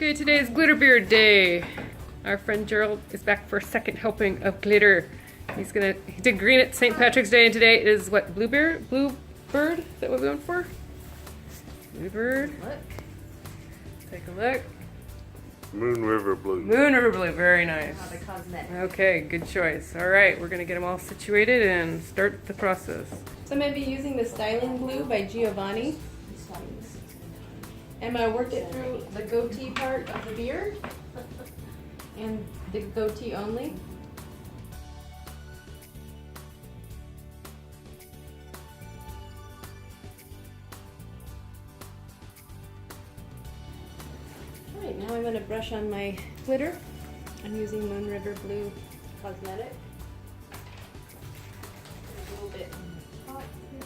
Okay, today is Glitter Beard Day. Our friend Gerald is back for a second helping of glitter. He did green at St. Patrick's Day, and today is what, Bluebird? Bluebird? Is that what we went for? Bluebird. Look. Take a look. Moon River Blue. Moon River Blue, very nice. How the cosmetic. Okay, good choice. All right, we're gonna get them all situated and start the process. So I'm going to be using the Styling Blue by Giovanni. And I worked it through the goatee part of the beard and the goatee only. Alright, now I'm going to brush on my glitter. I'm using Moon River Blue Cosmetic. A little bit hot here.